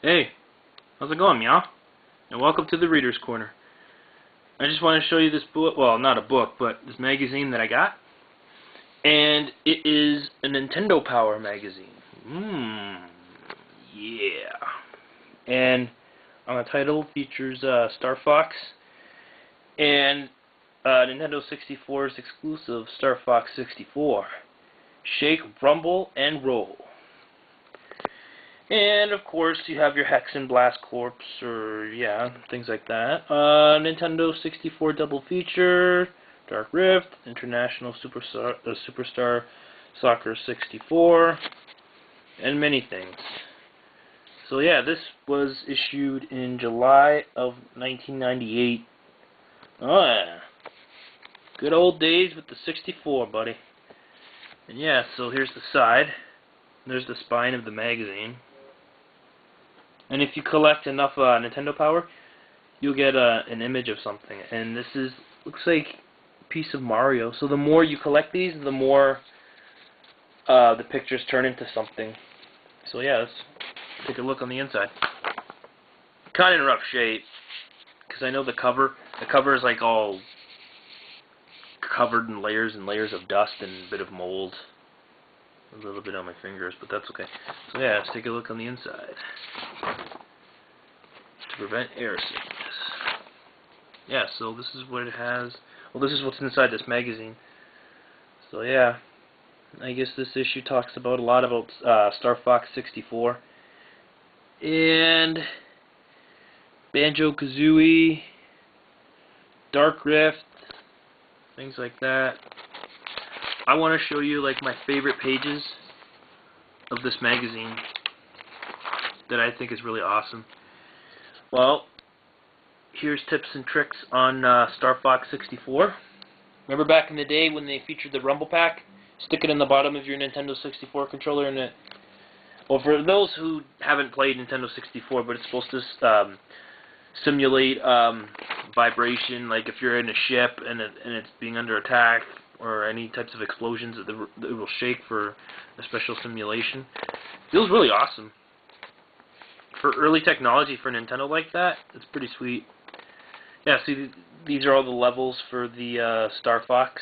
Hey, how's it going, meow? And welcome to the Reader's Corner. I just want to show you this book, well, not a book, but this magazine that I got. And it is a Nintendo Power magazine. Yeah. And on the title features Star Fox and Nintendo 64's exclusive Star Fox 64. Shake, Rumble, and Roll. And of course, you have your Hex and Blast Corps, or yeah, things like that. Nintendo 64 double feature, Dark Rift, International Superstar Soccer 64, and many things. So yeah, this was issued in July of 1998. Oh yeah, good old days with the 64, buddy. And yeah, so here's the side. There's the spine of the magazine. And if you collect enough Nintendo Power, you'll get an image of something. And this looks like a piece of Mario. So the more you collect these, the more the pictures turn into something. So yeah, let's take a look on the inside. Kind of in rough shape, because I know the cover is like all covered in layers and layers of dust and a bit of mold. A little bit on my fingers, but that's okay. So yeah, let's take a look on the inside. To prevent air sickness. Yeah, so this is what it has. Well, this is what's inside this magazine. So yeah, I guess this issue talks about a lot about Star Fox 64 and Banjo-Kazooie, Dark Rift, things like that. I want to show you like my favorite pages of this magazine that I think is really awesome. Well, here's tips and tricks on Star Fox 64. Remember back in the day when they featured the Rumble Pack? Stick it in the bottom of your Nintendo 64 controller and it... Well, for those who haven't played Nintendo 64, but it's supposed to simulate vibration, like if you're in a ship and it's being under attack or any types of explosions, it will shake for a special simulation. It feels really awesome. For early technology for Nintendo like that, it's pretty sweet. Yeah, see, these are all the levels for the Star Fox.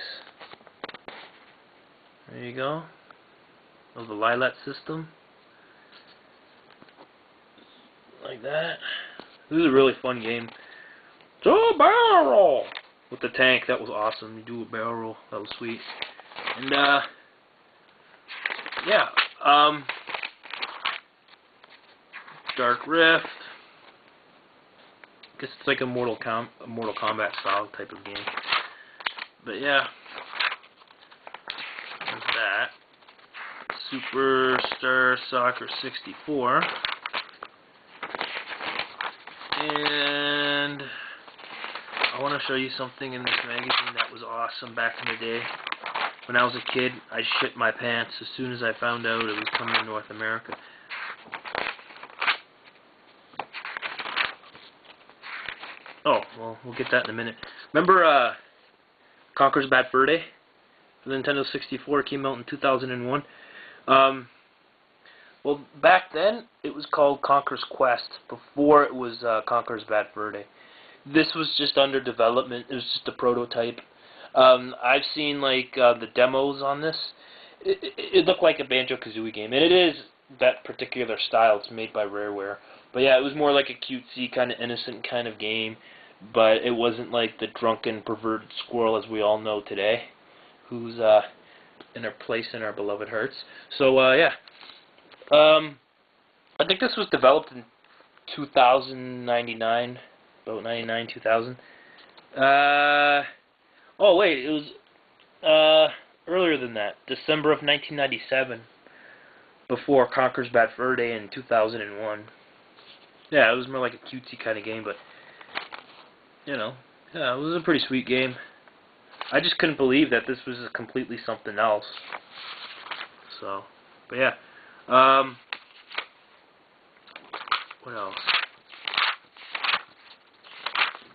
There you go. Of the Lylat system. Like that. This is a really fun game. So barrel roll! With the tank, that was awesome. You do a barrel roll, that was sweet. And yeah, Dark Rift. I guess it's like a Mortal Kombat style type of game. But yeah, there's that. Superstar Soccer 64. And I want to show you something in this magazine that was awesome back in the day. When I was a kid, I shit my pants as soon as I found out it was coming to North America. Oh, well, we'll get that in a minute. Remember Conker's Bad Fur Day? For the Nintendo 64, it came out in 2001. Well, back then, it was called Conker's Quest, before it was Conker's Bad Fur Day. This was just under development. It was just a prototype. I've seen like the demos on this. It looked like a Banjo-Kazooie game, and it is that particular style. It's made by Rareware. But yeah, it was more like a cutesy, kind of innocent kind of game, but it wasn't like the drunken, perverted squirrel as we all know today, who's in a place in our beloved hearts. So yeah, I think this was developed in 2099, about 99, 2000. Oh wait, it was earlier than that, December of 1997, before Conker's Bad Fur Day in 2001. Yeah, it was more like a cutesy kind of game, but, you know, yeah, it was a pretty sweet game. I just couldn't believe that this was completely something else. So, but yeah. What else?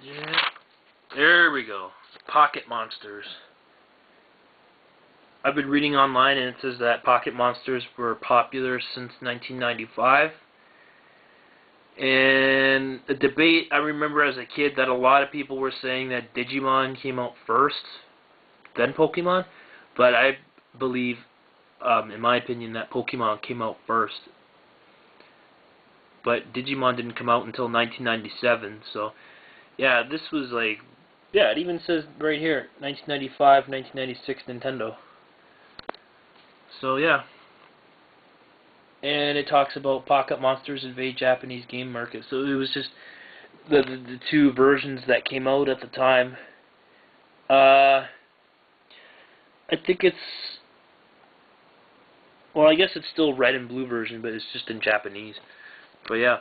Yeah, there we go. Pocket Monsters. I've been reading online and it says that Pocket Monsters were popular since 1995. And a debate I remember as a kid that a lot of people were saying that Digimon came out first, then Pokemon. But I believe, in my opinion, that Pokemon came out first. But Digimon didn't come out until 1997, so yeah, this was like, yeah, it even says right here, 1995, 1996 Nintendo. So yeah. And it talks about Pocket Monsters invade Japanese game market. So it was just the two versions that came out at the time. I think it's, well, I guess it's still red and blue version, but it's just in Japanese. But yeah.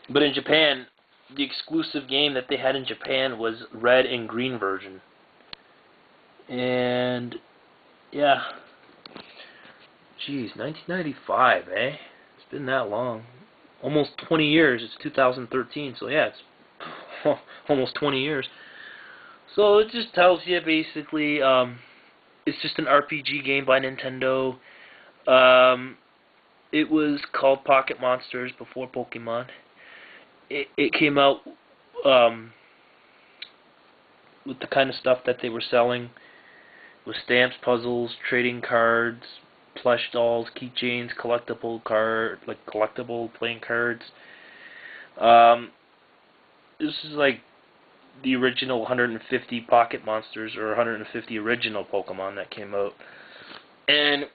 But in Japan, the exclusive game that they had in Japan was red and green version. And yeah. Jeez, 1995, eh? It's been that long. Almost 20 years. It's 2013, so yeah, it's almost 20 years. So it just tells you basically, it's just an RPG game by Nintendo. It was called Pocket Monsters before Pokemon. It came out with the kind of stuff that they were selling, with stamps, puzzles, trading cards, plush dolls, keychains, collectible playing cards. This is like the original 150 Pocket Monsters or 150 original Pokemon that came out, and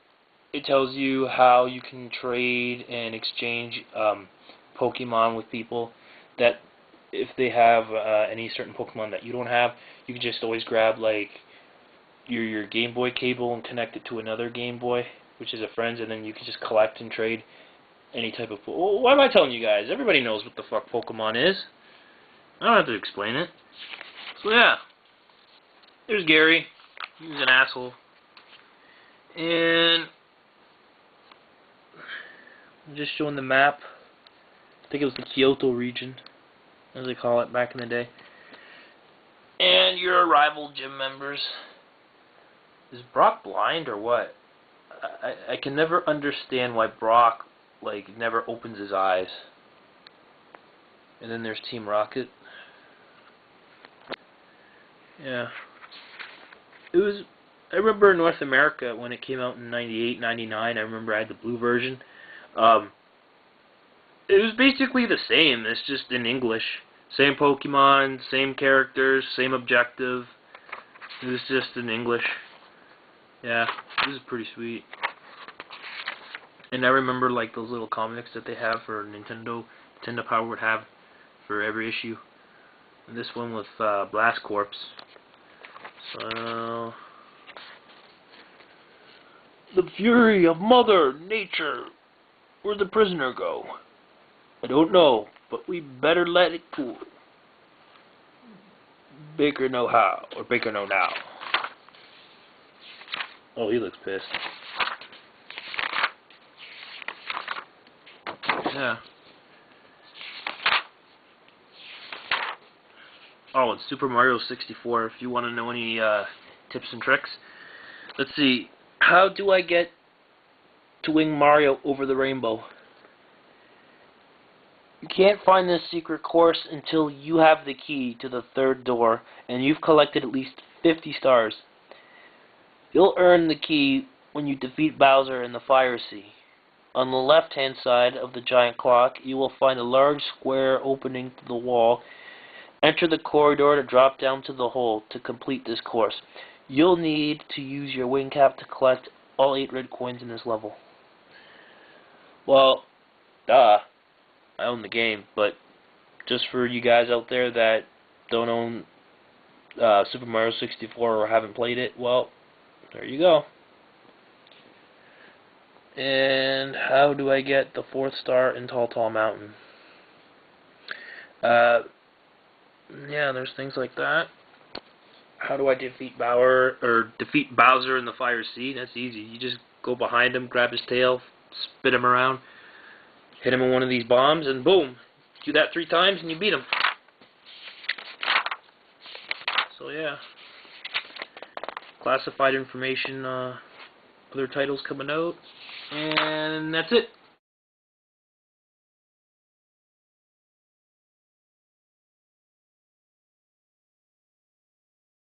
it tells you how you can trade and exchange Pokemon with people. That if they have any certain Pokemon that you don't have, you can just always grab like your Game Boy cable and connect it to another Game Boy, which is a friend's, and then you can just collect and trade any type of... Why am I telling you guys? Everybody knows what the fuck Pokemon is. I don't have to explain it. So yeah, there's Gary. He's an asshole. And I'm just showing the map. I think it was the Kyoto region, as they call it back in the day. And your rival gym members. Is Brock blind or what? I can never understand why Brock like never opens his eyes. And then there's Team Rocket. Yeah. It was, I remember in North America when it came out in 98, 99, I remember I had the blue version. It was basically the same, it's just in English. Same Pokemon, same characters, same objective. It was just in English. Yeah, this is pretty sweet. And I remember like those little comics that they have for Nintendo Power would have for every issue. And this one with Blast Corps. So, the fury of Mother Nature. Where'd the prisoner go? I don't know, but we better let it cool. Baker know how, or Baker know now. Oh, he looks pissed. Yeah. Oh, it's Super Mario 64, if you want to know any tips and tricks. Let's see. How do I get to wing Mario over the rainbow? You can't find this secret course until you have the key to the third door, and you've collected at least 50 stars. You'll earn the key when you defeat Bowser in the Fire Sea. On the left-hand side of the giant clock, you will find a large square opening to the wall. Enter the corridor to drop down to the hole to complete this course. You'll need to use your wing cap to collect all 8 red coins in this level. Well, duh. I own the game, but just for you guys out there that don't own Super Mario 64 or haven't played it, well, there you go. And how do I get the 4th star in Tall Tall Mountain? Yeah, there's things like that. How do I defeat Bowser in the Fire Sea? That's easy. You just go behind him, grab his tail, spin him around, hit him with one of these bombs, and boom. Do that 3 times and you beat him. So yeah. Classified information, other titles coming out. And that's it.